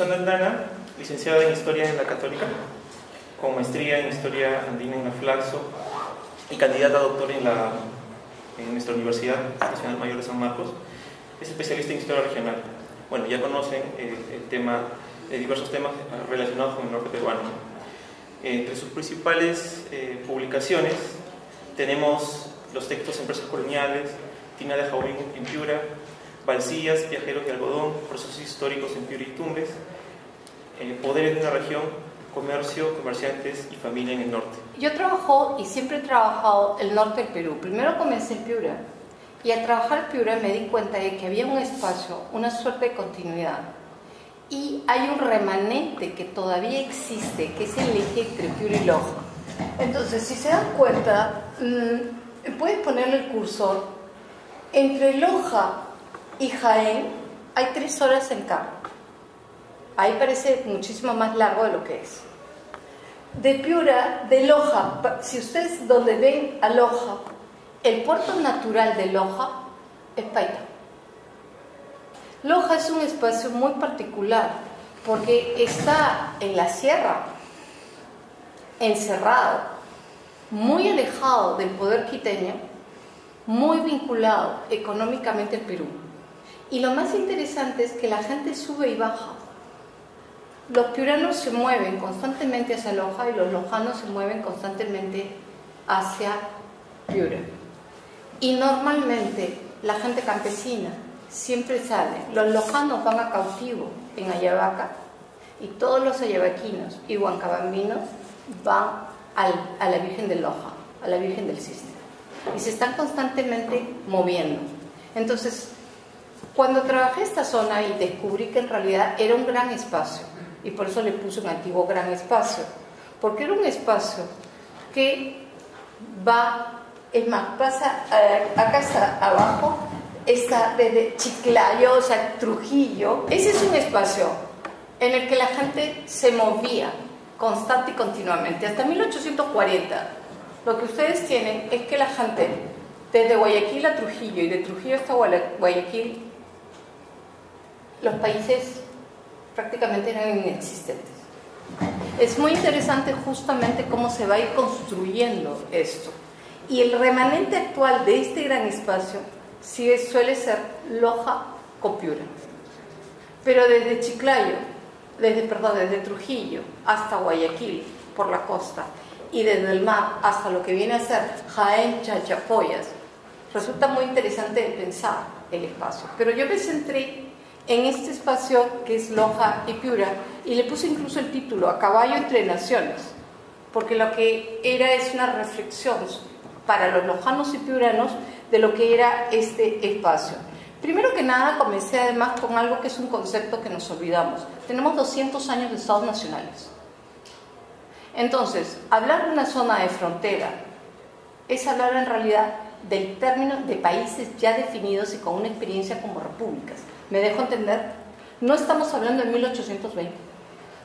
Susana Aldana, licenciada en Historia en la Católica, con maestría en Historia Andina en la Flaxo y candidata a doctor en nuestra Universidad Nacional Mayor de San Marcos. Es especialista en Historia Regional. Bueno, ya conocen el tema, diversos temas relacionados con el norte peruano. Entre sus principales publicaciones tenemos los textos Empresas Coloniales, Tina de Jaurín en Piura, Balsillas, Viajeros de Algodón, Procesos Históricos en Piura y Tumbes, Poderes de una Región, Comercio, Comerciantes y Familia en el Norte. Yo trabajo y siempre he trabajado el norte del Perú. Primero comencé en Piura y al trabajar en Piura me di cuenta de que había un espacio, una suerte de continuidad. Y hay un remanente que todavía existe, que es el eje entre Piura y Loja. Entonces, si se dan cuenta, puedes ponerle el cursor. Entre Loja y Jaén hay 3 horas en carro. Ahí parece muchísimo más largo de lo que es. De Piura, de Loja, si ustedes donde ven a Loja, el puerto natural de Loja es Paita. Loja es un espacio muy particular porque está en la sierra, encerrado, muy alejado del poder quiteño, muy vinculado económicamente al Perú. Y lo más interesante es que la gente sube y baja. Los piuranos se mueven constantemente hacia Loja y los lojanos se mueven constantemente hacia Piura. Y normalmente la gente campesina siempre sale. Los lojanos van a cautivo en Ayabaca y todos los ayabaquinos y huancabambinos van a la Virgen de Loja, a la Virgen del Cisne. Y se están constantemente moviendo. Entonces, cuando trabajé esta zona y descubrí que en realidad era un gran espacio, y por eso le puse un antiguo gran espacio, porque era un espacio que va, es más, pasa, acá está abajo, está desde Chiclayo, o sea, Trujillo. Ese es un espacio en el que la gente se movía constante y continuamente, hasta 1840. Lo que ustedes tienen es que la gente, desde Guayaquil a Trujillo y de Trujillo hasta Guayaquil, los países prácticamente eran inexistentes. Es muy interesante justamente cómo se va a ir construyendo esto. Y el remanente actual de este gran espacio suele ser Loja con Piura. Pero desde Chiclayo, desde Trujillo hasta Guayaquil, por la costa, y desde el mar hasta lo que viene a ser Jaén, Chachapoyas, resulta muy interesante de pensar el espacio. Pero yo me centré en este espacio que es Loja y Piura y le puse incluso el título A caballo entre naciones, porque lo que era es una reflexión para los lojanos y piuranos de lo que era este espacio. Primero que nada comencé además con algo que es un concepto que nos olvidamos. Tenemos 200 años de estados nacionales. Entonces, hablar de una zona de frontera es hablar en realidad del término de países ya definidos y con una experiencia como repúblicas. ¿Me dejo entender? No estamos hablando de 1820.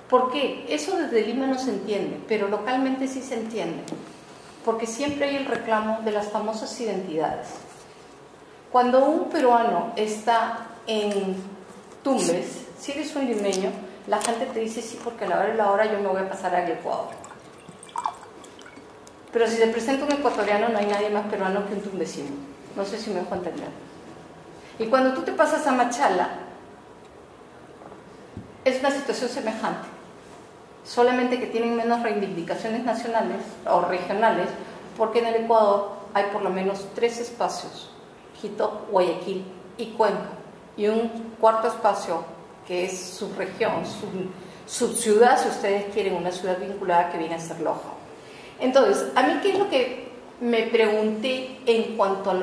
¿Por qué? Eso desde Lima no se entiende, pero localmente sí se entiende. Porque siempre hay el reclamo de las famosas identidades. Cuando un peruano está en Tumbes, si eres un limeño, la gente te dice sí, porque a la hora yo me voy a pasar al Ecuador. Pero si se presenta un ecuatoriano, no hay nadie más peruano que un tumbesino. No sé si me dejo entender. Y cuando tú te pasas a Machala, es una situación semejante. Solamente que tienen menos reivindicaciones nacionales o regionales, porque en el Ecuador hay por lo menos 3 espacios: Quito, Guayaquil y Cuenca, y un cuarto espacio que es subregión, subciudad, si ustedes quieren, una ciudad vinculada que viene a ser Loja. Entonces, a mí, ¿qué es lo que me pregunté en cuanto a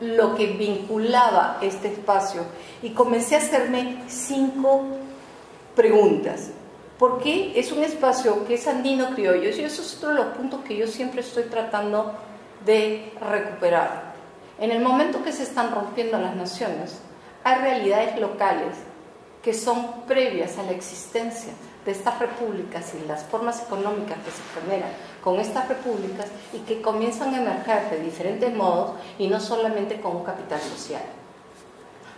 lo que vinculaba este espacio? Y comencé a hacerme 5 preguntas. ¿Por qué es un espacio que es andino criollo? Y eso es otro de los puntos que yo siempre estoy tratando de recuperar. En el momento que se están rompiendo las naciones, hay realidades locales que son previas a la existencia de estas repúblicas y las formas económicas que se generan con estas repúblicas y que comienzan a emerger de diferentes modos y no solamente con un capital social.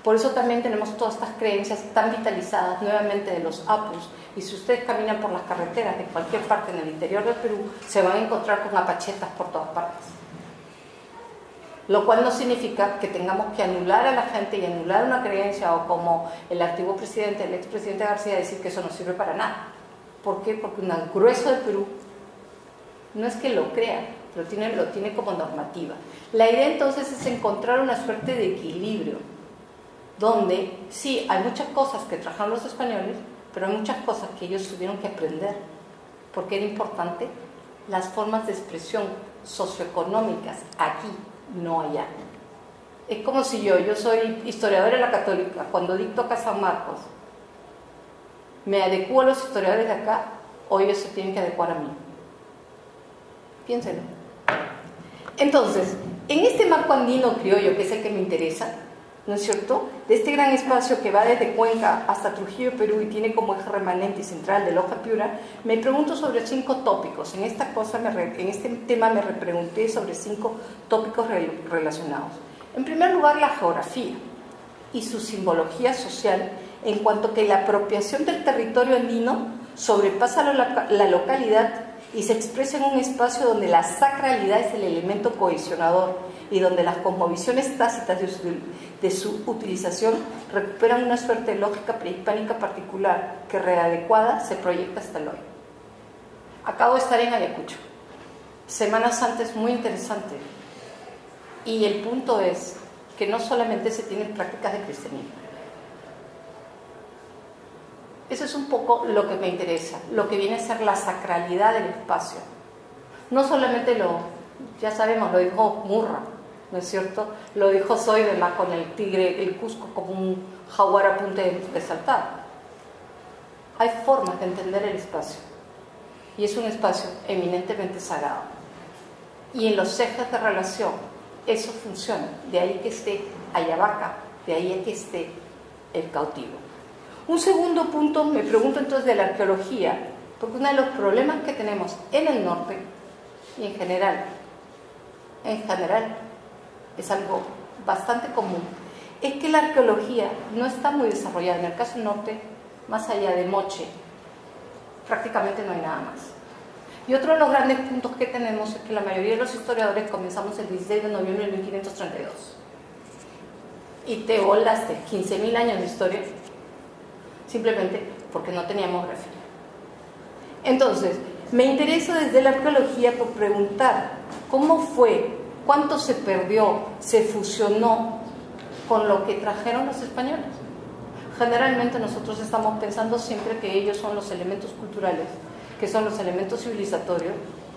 Por eso también tenemos todas estas creencias tan vitalizadas nuevamente de los apus. Y si ustedes caminan por las carreteras de cualquier parte en el interior del Perú, se van a encontrar con apachetas por todas partes. Lo cual no significa que tengamos que anular a la gente y anular una creencia, o como el antiguo presidente, el expresidente García, decir que eso no sirve para nada. ¿Por qué? Porque un grueso del Perú no es que lo crea, lo tiene como normativa. La idea entonces es encontrar una suerte de equilibrio, donde sí, hay muchas cosas que trajeron los españoles, pero hay muchas cosas que ellos tuvieron que aprender, porque era importante las formas de expresión socioeconómicas aquí, no allá. Es como si yo soy historiadora de la Católica, cuando dicto acá San Marcos, ¿me adecuo a los historiadores de acá o ellos se tienen que adecuar a mí? Piénsenlo. Entonces, en este marco andino criollo, que es el que me interesa, ¿no es cierto?, de este gran espacio que va desde Cuenca hasta Trujillo, Perú, y tiene como eje remanente y central de Loja Piura, me pregunto sobre 5 tópicos. En este tema me repregunté sobre 5 tópicos relacionados. En primer lugar, la geografía y su simbología social, en cuanto que la apropiación del territorio andino sobrepasa la localidad y se expresa en un espacio donde la sacralidad es el elemento cohesionador y donde las cosmovisiones tácitas de su utilización recuperan una suerte de lógica prehispánica particular que, readecuada, se proyecta hasta el hoy. Acabo de estar en Ayacucho, Semana Santa, es muy interesante, y el punto es que no solamente se tienen prácticas de cristianismo. Eso es un poco lo que me interesa, lo que viene a ser la sacralidad del espacio. No solamente ya sabemos, lo dijo Murra, ¿no es cierto? Lo dijo Zoidema con el tigre, el Cusco, como un jaguar a punto de saltar. Hay formas de entender el espacio, y es un espacio eminentemente sagrado. Y en los ejes de relación, eso funciona. De ahí que esté Ayabaca, de ahí que esté el cautivo. Un segundo punto, me pregunto entonces de la arqueología, porque uno de los problemas que tenemos en el norte, y en general es algo bastante común, es que la arqueología no está muy desarrollada. En el caso del norte, más allá de Moche, prácticamente no hay nada más. Y otro de los grandes puntos que tenemos es que la mayoría de los historiadores comenzamos el 16 de noviembre de 1532. Y te volaste 15.000 años de historia simplemente porque no teníamos grafía. Entonces, me interesa desde la arqueología por preguntar cómo fue, cuánto se perdió, se fusionó con lo que trajeron los españoles. Generalmente nosotros estamos pensando siempre que ellos son los elementos culturales, que son los elementos civilizatorios.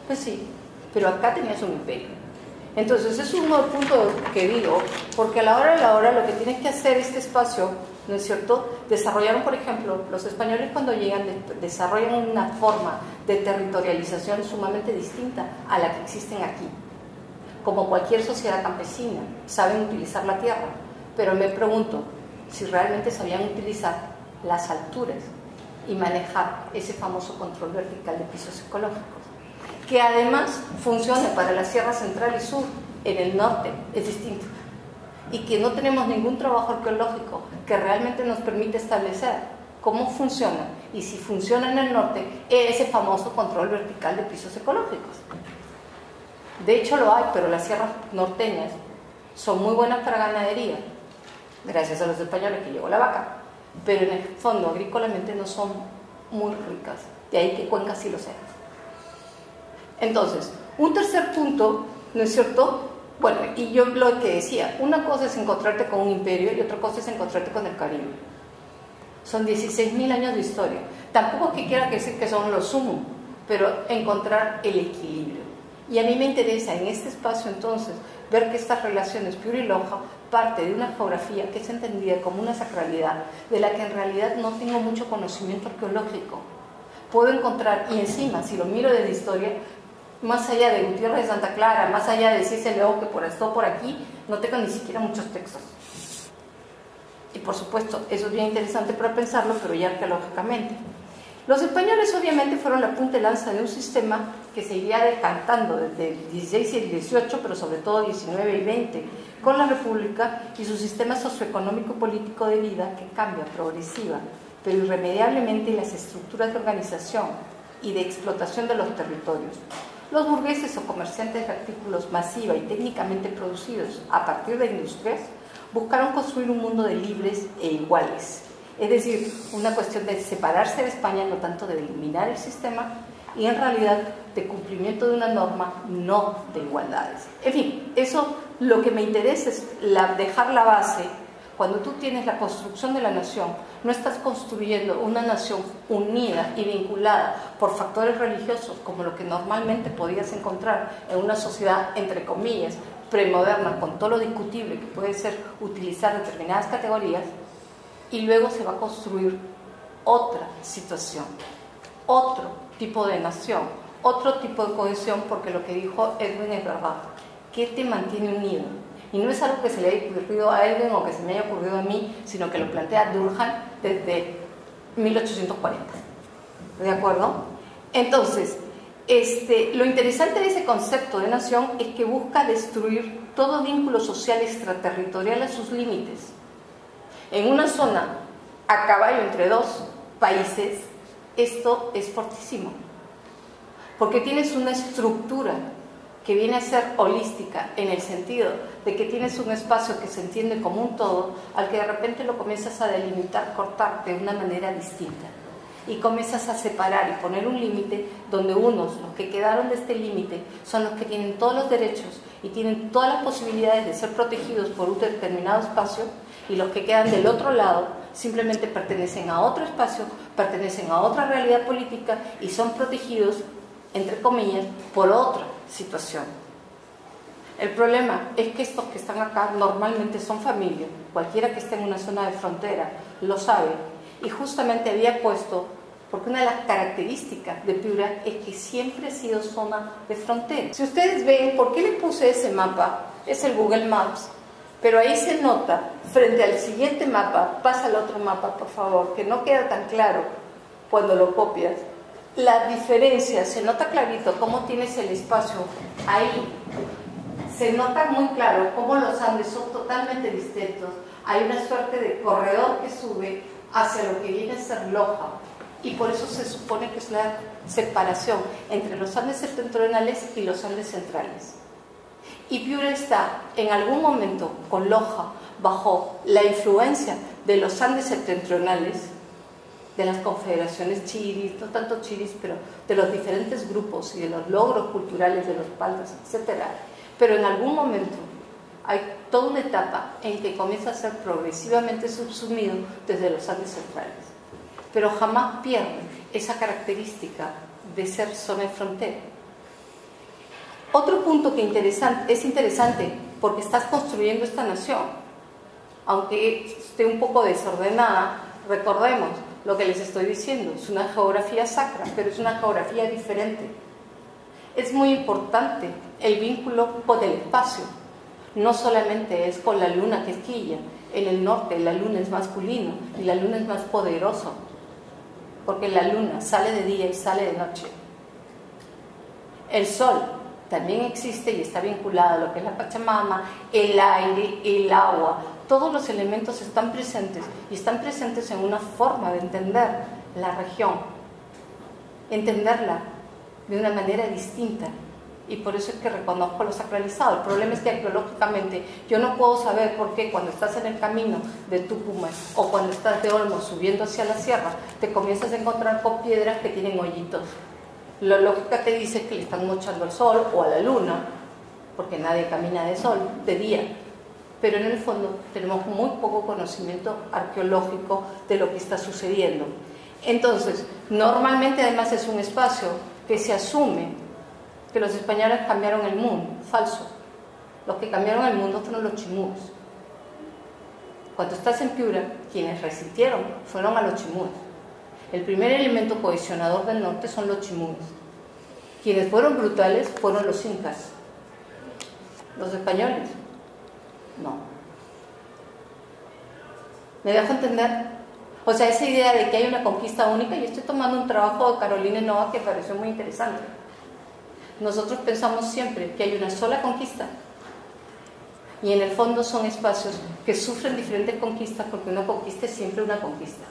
Pues sí, pero acá tenías un imperio. Entonces es un nuevo punto que digo, porque a la hora de la hora lo que tiene que hacer este espacio, ¿no es cierto?, desarrollaron, por ejemplo, los españoles cuando llegan desarrollan una forma de territorialización sumamente distinta a la que existen aquí. Como cualquier sociedad campesina, saben utilizar la tierra, pero me pregunto si realmente sabían utilizar las alturas y manejar ese famoso control vertical de pisos ecológicos, que además funciona para la Sierra Central y Sur. En el norte es distinto, y que no tenemos ningún trabajo arqueológico que realmente nos permite establecer cómo funciona, y si funciona en el norte, ese famoso control vertical de pisos ecológicos. De hecho lo hay, pero las sierras norteñas son muy buenas para ganadería, gracias a los españoles que llegó la vaca, pero en el fondo agrícolamente no son muy ricas, de ahí que Cuenca sí lo sea. Entonces, un tercer punto, ¿no es cierto? Bueno, y yo lo que decía, una cosa es encontrarte con un imperio y otra cosa es encontrarte con el Caribe. Son 16.000 años de historia. Tampoco es que quiera decir que son los sumos, pero encontrar el equilibrio. Y a mí me interesa en este espacio entonces ver que estas relaciones Piura y Loja parte de una geografía que es entendida como una sacralidad, de la que en realidad no tengo mucho conocimiento arqueológico. Puedo encontrar, y encima, si lo miro desde historia, más allá de Gutiérrez de Santa Clara, más allá de Cícero León, que esto por aquí, no tengo ni siquiera muchos textos. Y por supuesto, eso es bien interesante para pensarlo, pero ya arqueológicamente. Los españoles obviamente fueron la punta de lanza de un sistema que se iría decantando desde el 16 y el 18, pero sobre todo 19 y 20, con la República y su sistema socioeconómico y político de vida que cambia progresiva, pero irremediablemente las estructuras de organización y de explotación de los territorios. Los burgueses o comerciantes de artículos masiva y técnicamente producidos a partir de industrias buscaron construir un mundo de libres e iguales, es decir, una cuestión de separarse de España, no tanto de eliminar el sistema, y en realidad de cumplimiento de una norma, no de igualdades. En fin, eso lo que me interesa es dejar la base. Cuando tú tienes la construcción de la nación, no estás construyendo una nación unida y vinculada por factores religiosos, como lo que normalmente podías encontrar en una sociedad, entre comillas, premoderna, con todo lo discutible que puede ser utilizar determinadas categorías, y luego se va a construir otra situación, otro tipo de nación, otro tipo de cohesión, porque lo que dijo Edwin es verdad. ¿Qué te mantiene unido? Y no es algo que se le haya ocurrido a Edwin o que se me haya ocurrido a mí, sino que lo plantea Durkheim desde 1840. ¿De acuerdo? Entonces, lo interesante de ese concepto de nación es que busca destruir todo vínculo social extraterritorial a sus límites. En una zona a caballo entre dos países, esto es fortísimo, porque tienes una estructura que viene a ser holística, en el sentido de que tienes un espacio que se entiende como un todo, al que de repente lo comienzas a delimitar, cortar de una manera distinta, y comienzas a separar y poner un límite donde unos, los que quedaron de este límite, son los que tienen todos los derechos y tienen todas las posibilidades de ser protegidos por un determinado espacio, y los que quedan del otro lado simplemente pertenecen a otro espacio, pertenecen a otra realidad política y son protegidos, entre comillas, por otra situación. El problema es que estos que están acá normalmente son familia, cualquiera que esté en una zona de frontera lo sabe, y justamente había puesto, porque una de las características de Piura es que siempre ha sido zona de frontera. Si ustedes ven, ¿por qué le puse ese mapa? Es el Google Maps, pero ahí se nota, frente al siguiente mapa, pasa al otro mapa por favor, que no queda tan claro cuando lo copias, la diferencia, se nota clarito cómo tienes el espacio ahí, se nota muy claro cómo los Andes son totalmente distintos, hay una suerte de corredor que sube hacia lo que viene a ser Loja, y por eso se supone que es la separación entre los Andes septentrionales y los Andes centrales. Y Piura está en algún momento con Loja bajo la influencia de los Andes septentrionales, de las confederaciones chiris, no tanto chiris, pero de los diferentes grupos y de los logros culturales de los paltas, etc. Pero en algún momento hay toda una etapa en que comienza a ser progresivamente subsumido desde los Andes centrales, pero jamás pierde esa característica de ser zona de frontera. Otro punto que es interesante porque estás construyendo esta nación, aunque esté un poco desordenada, recordemos lo que les estoy diciendo, es una geografía sacra, pero es una geografía diferente. Es muy importante el vínculo con el espacio, no solamente es con la luna que esquilla. En el norte la luna es masculino y la luna es más poderoso, porque la luna sale de día y sale de noche. El sol también existe y está vinculado a lo que es la Pachamama, el aire, el agua. Todos los elementos están presentes y están presentes en una forma de entender la región, entenderla de una manera distinta, y por eso es que reconozco lo sacralizado. El problema es que arqueológicamente yo no puedo saber por qué cuando estás en el camino de Tucumán o cuando estás de Olmos subiendo hacia la sierra te comienzas a encontrar con piedras que tienen hoyitos. La lógica te dice que le están mochando al sol o a la luna, porque nadie camina de sol, de día. Pero en el fondo tenemos muy poco conocimiento arqueológico de lo que está sucediendo. Entonces, normalmente además es un espacio que se asume que los españoles cambiaron el mundo. Falso. Los que cambiaron el mundo fueron los chimúes. Cuando estás en Piura, quienes resistieron fueron a los chimúes. El primer elemento cohesionador del norte son los chimúes. Quienes fueron brutales fueron los incas. Los españoles, no. ¿Me dejo entender? O sea, esa idea de que hay una conquista única, yo estoy tomando un trabajo de Carolina Nova que me pareció muy interesante. nosotros pensamos siempre que hay una sola conquista y en el fondo son espacios que sufren diferentes conquistas porque una conquista es siempre una conquista.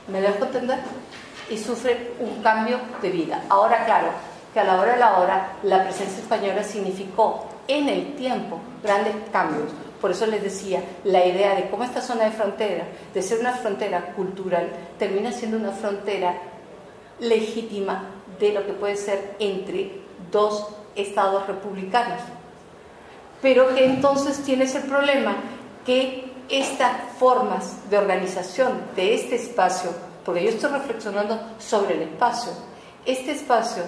¿Me dejo entender? Y sufre un cambio de vida. Ahora, claro, que a la hora de la hora la presencia española significó en el tiempo grandes cambios. Por eso les decía, la idea de cómo esta zona de frontera, de ser una frontera cultural, termina siendo una frontera legítima de lo que puede ser entre dos estados republicanos. Pero que entonces tienes el problema que estas formas de organización de este espacio, porque yo estoy reflexionando sobre el espacio, este espacio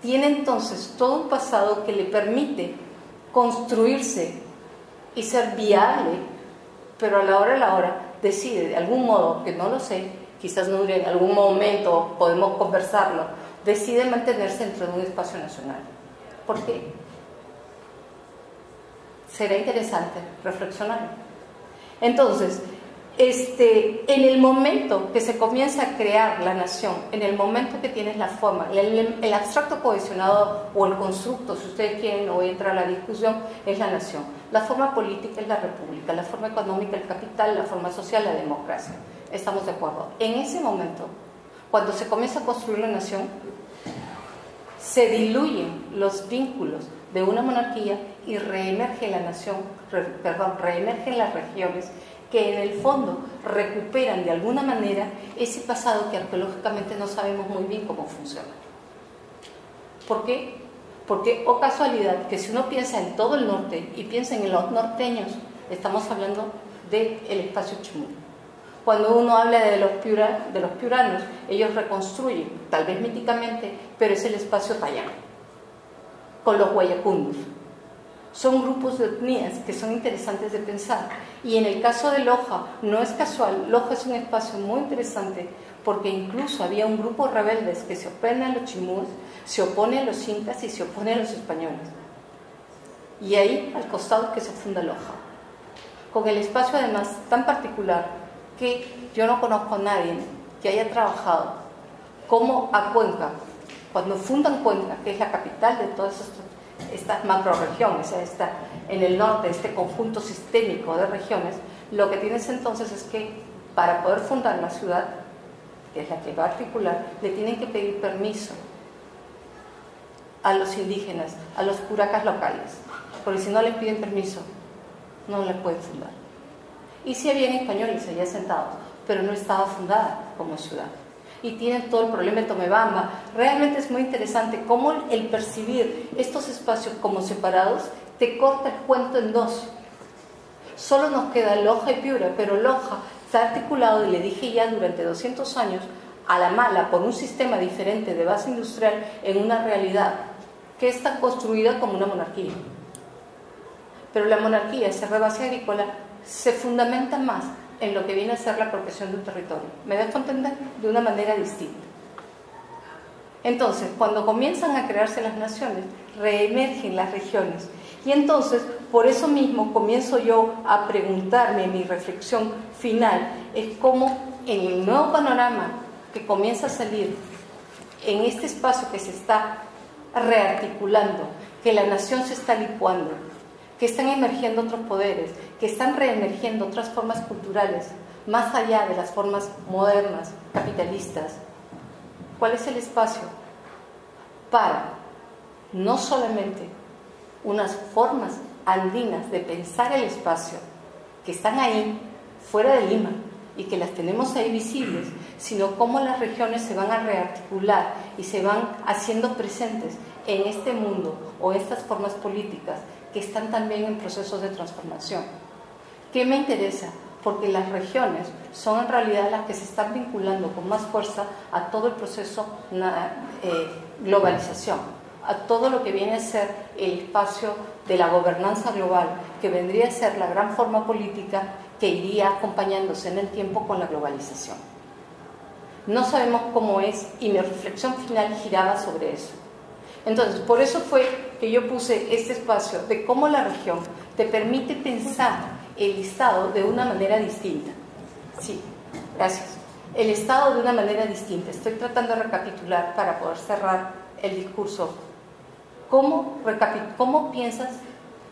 tiene entonces todo un pasado que le permite construirse y ser viable, pero a la hora de la hora decide de algún modo, que no lo sé, quizás no en algún momento podemos conversarlo, decide mantenerse dentro de un espacio nacional. ¿Por qué? Será interesante reflexionar. Entonces, en el momento que se comienza a crear la nación, en el momento que tienes la forma, el abstracto cohesionado o el constructo, si ustedes quieren, o entra a la discusión, es la nación. La forma política es la república, la forma económica el capital, la forma social la democracia. Estamos de acuerdo. En ese momento, cuando se comienza a construir la nación, se diluyen los vínculos de una monarquía y reemerge la nación, reemergen las regiones que en el fondo recuperan de alguna manera ese pasado que arqueológicamente no sabemos muy bien cómo funciona. ¿Por qué? Porque, oh casualidad, que si uno piensa en todo el norte y piensa en los norteños, estamos hablando del espacio Chimú. Cuando uno habla de los piuranos, ellos reconstruyen, tal vez míticamente, pero es el espacio Tayán, con los guayacundos. Son grupos de etnias que son interesantes de pensar. Y en el caso de Loja, no es casual, Loja es un espacio muy interesante porque incluso había un grupo de rebeldes que se opone a los chimúes, se opone a los incas y se opone a los españoles. Y ahí, al costado, que se funda Loja. Con el espacio, además, tan particular que yo no conozco a nadie que haya trabajado como a Cuenca. Cuando fundan Cuenca, que es la capital de todas estas macroregiones, en el norte, este conjunto sistémico de regiones, lo que tienes entonces es que para poder fundar la ciudad, que es la que va a articular, le tienen que pedir permiso a los indígenas, a los curacas locales, porque si no les piden permiso, no la pueden fundar. Y sí habían españoles allá sentados, pero no estaba fundada como ciudad. Y tienen todo el problema de Tomebamba. Realmente es muy interesante cómo el percibir estos espacios como separados te corta el cuento en dos. Solo nos queda Loja y Piura, pero Loja está articulado, y le dije ya durante 200 años, a la mala, por un sistema diferente de base industrial en una realidad que está construida como una monarquía. Pero la monarquía, esa base agrícola, se fundamenta más en lo que viene a ser la apropiación de un territorio. ¿Me dejo entender? De una manera distinta. Entonces, cuando comienzan a crearse las naciones, reemergen las regiones. Y entonces, por eso mismo, comienzo yo a preguntarme, mi reflexión final, es cómo en el nuevo panorama que comienza a salir, en este espacio que se está rearticulando, que la nación se está licuando, que están emergiendo otros poderes, que están reemergiendo otras formas culturales, más allá de las formas modernas, capitalistas. ¿Cuál es el espacio? Para no solamente unas formas andinas de pensar el espacio, que están ahí, fuera de Lima, y que las tenemos ahí visibles, sino cómo las regiones se van a rearticular y se van haciendo presentes en este mundo o estas formas políticas que están también en procesos de transformación. ¿Qué me interesa? Porque las regiones son en realidad las que se están vinculando con más fuerza a todo el proceso globalización, a todo lo que viene a ser el espacio de la gobernanza global, que vendría a ser la gran forma política que iría acompañándose en el tiempo con la globalización. No sabemos cómo es, y mi reflexión final giraba sobre eso. Entonces, por eso fue que yo puse este espacio de cómo la región te permite pensar el Estado de una manera distinta. Sí, gracias. El Estado de una manera distinta. Estoy tratando de recapitular para poder cerrar el discurso ¿cómo piensas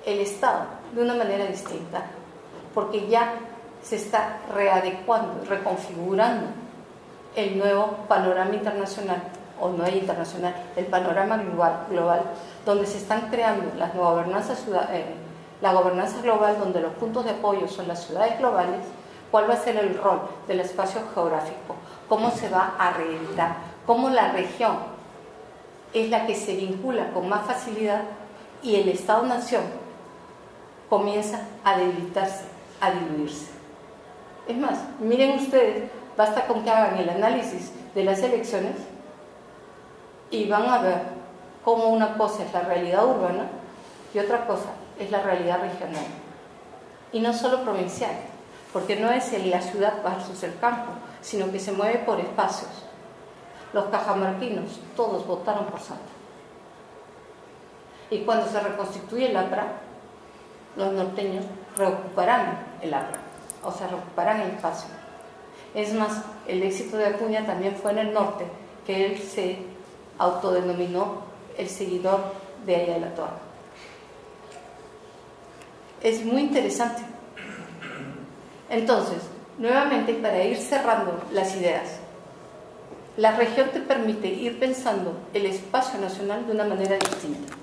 el Estado de una manera distinta? Porque ya se está readecuando, reconfigurando el nuevo panorama internacional, o no hay internacional, el panorama global, donde se están creando las gobernanzas, la gobernanza global, donde los puntos de apoyo son las ciudades globales. ¿Cuál va a ser el rol del espacio geográfico? ¿Cómo se va a reeditar? ¿Cómo la región es la que se vincula con más facilidad y el Estado-nación comienza a debilitarse, a diluirse? Es más, miren ustedes, basta con que hagan el análisis de las elecciones y van a ver cómo una cosa es la realidad urbana y otra cosa es la realidad regional. Y no solo provincial, porque no es la ciudad versus el campo, sino que se mueve por espacios. Los cajamarquinos, todos votaron por Santa. Y cuando se reconstituye el APRA, los norteños reocuparán el APRA, o sea, reocuparán el espacio. Es más, el éxito de Acuña también fue en el norte, que él se autodenominó el seguidor de Ayala Toa. Es muy interesante. Entonces, nuevamente, para ir cerrando las ideas, la región te permite ir pensando el espacio nacional de una manera distinta.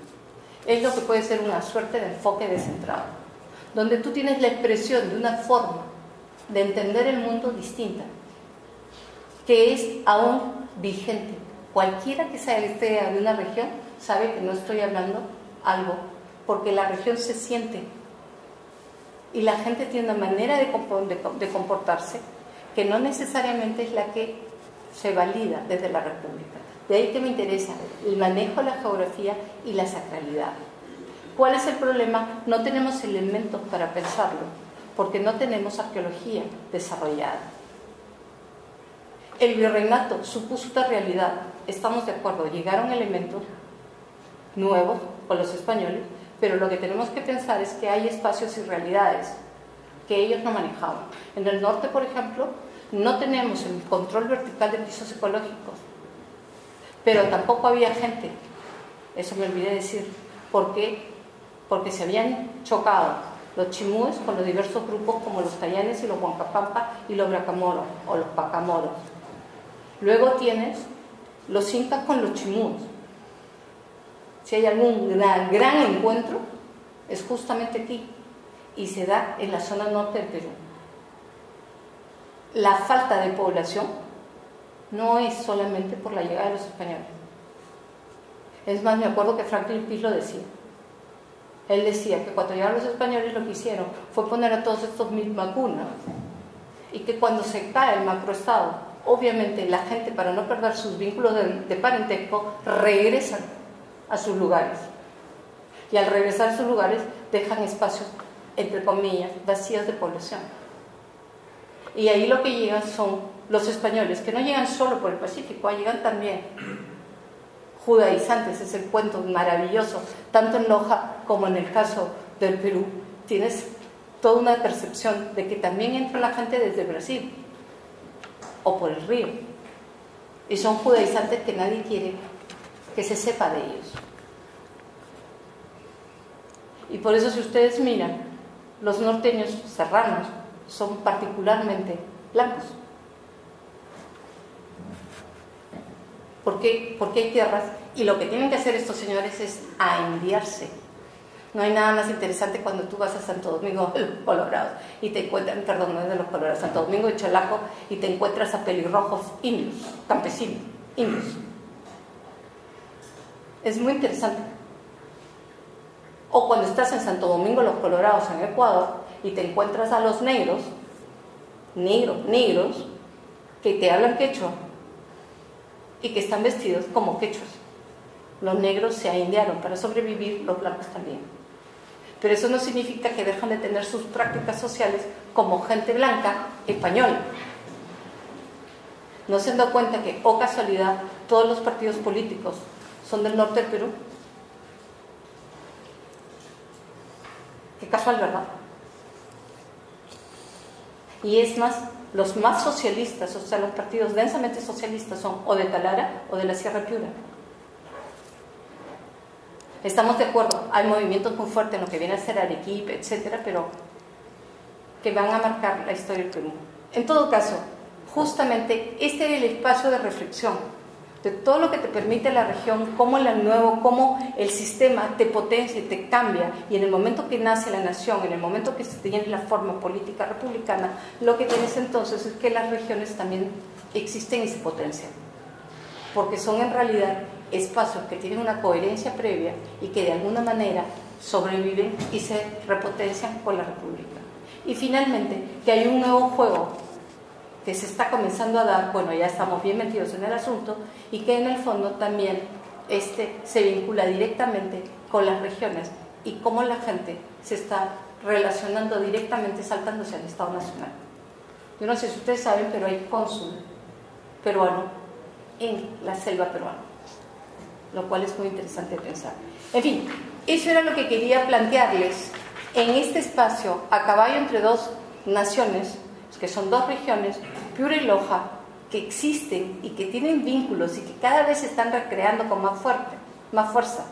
Es lo que puede ser una suerte de enfoque descentrado, donde tú tienes la expresión de una forma de entender el mundo distinta, que es aún vigente. Cualquiera que sea de una región sabe que no estoy hablando algo, porque la región se siente y la gente tiene una manera de comportarse que no necesariamente es la que se valida desde la República. De ahí que me interesa el manejo de la geografía y la sacralidad. ¿Cuál es el problema? No tenemos elementos para pensarlo, porque no tenemos arqueología desarrollada. El virreinato supuso otra realidad, estamos de acuerdo, llegaron elementos nuevos con los españoles, pero lo que tenemos que pensar es que hay espacios y realidades que ellos no manejaban. En el norte, por ejemplo, no tenemos el control vertical de pisos ecológicos, pero tampoco había gente, eso me olvidé decir. ¿Por qué? Porque se habían chocado los chimúes con los diversos grupos como los tayanes y los huancapampa y los bracamoros o los pacamoros. Luego tienes los incas con los chimúes. Si hay algún gran encuentro, es justamente aquí, y se da en la zona norte del Perú. La falta de población no es solamente por la llegada de los españoles. Es más, me acuerdo que Franklin Pierce lo decía. Él decía que cuando llegaron los españoles lo que hicieron fue poner a todos estos mil vacunas, y que cuando se cae el macroestado, obviamente la gente, para no perder sus vínculos de parentesco, regresan a sus lugares, y al regresar a sus lugares dejan espacios, entre comillas, vacíos de población. Y ahí lo que llegan son los españoles, que no llegan solo por el Pacífico, llegan también judaizantes. Es el cuento maravilloso, tanto en Loja como en el caso del Perú. Tienes toda una percepción de que también entra la gente desde Brasil o por el río, y son judaizantes que nadie quiere que se sepa de ellos. Y por eso, si ustedes miran, los norteños serranos son particularmente blancos. ¿Por qué? Porque hay tierras, y lo que tienen que hacer estos señores es aindiarse. No hay nada más interesante cuando tú vas a Santo Domingo de los Colorados y te encuentras, perdón, no es de los Colorados, Santo Domingo de Chalaco, y te encuentras a pelirrojos indios, campesinos, indios. Es muy interesante. O cuando estás en Santo Domingo de los Colorados, en Ecuador, y te encuentras a los negros, que te hablan quechua y que están vestidos como quechuas. Los negros se aindiaron para sobrevivir, los blancos también. Pero eso no significa que dejan de tener sus prácticas sociales como gente blanca española. ¿No se han dado cuenta que, oh casualidad, todos los partidos políticos son del norte del Perú? Qué casual, ¿verdad? Y es más, los más socialistas, o sea, los partidos densamente socialistas, son o de Talara o de la Sierra Piura. Estamos de acuerdo, hay movimientos muy fuertes en lo que viene a ser Arequipa, etcétera, pero que van a marcar la historia del Perú. En todo caso, justamente este es el espacio de reflexión de todo lo que te permite la región, cómo el sistema te potencia y te cambia, y en el momento que nace la nación, en el momento que se tiene la forma política republicana, lo que tienes entonces es que las regiones también existen y se potencian, porque son en realidad espacios que tienen una coherencia previa y que de alguna manera sobreviven y se repotencian con la república. Y finalmente, que hay un nuevo juego que se está comenzando a dar, bueno, ya estamos bien metidos en el asunto, y que en el fondo también se vincula directamente con las regiones y cómo la gente se está relacionando directamente, saltándose al Estado Nacional. Yo no sé si ustedes saben, pero hay cónsul peruano en la selva peruana, lo cual es muy interesante pensar. En fin, eso era lo que quería plantearles en este espacio, a caballo entre dos naciones, que son dos regiones, Piura y Loja, que existen y que tienen vínculos y que cada vez se están recreando con más fuerza.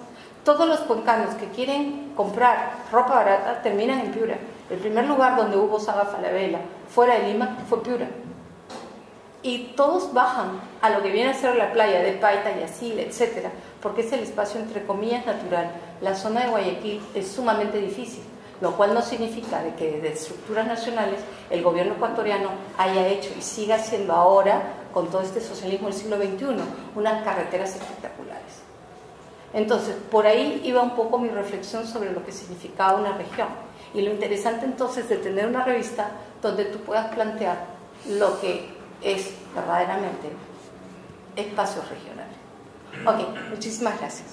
Todos los cuencanos que quieren comprar ropa barata terminan en Piura. El primer lugar donde hubo Saga Falabella fuera de Lima fue Piura. Y todos bajan a lo que viene a ser la playa de Paita, Yacil, etcétera, porque es el espacio entre comillas natural. La zona de Guayaquil es sumamente difícil, lo cual no significa de que desde estructuras nacionales el gobierno ecuatoriano haya hecho y siga haciendo ahora, con todo este socialismo del siglo XXI, unas carreteras espectaculares. Entonces, por ahí iba un poco mi reflexión sobre lo que significaba una región, y lo interesante entonces de tener una revista donde tú puedas plantear lo que es verdaderamente espacios regionales. Ok, muchísimas gracias.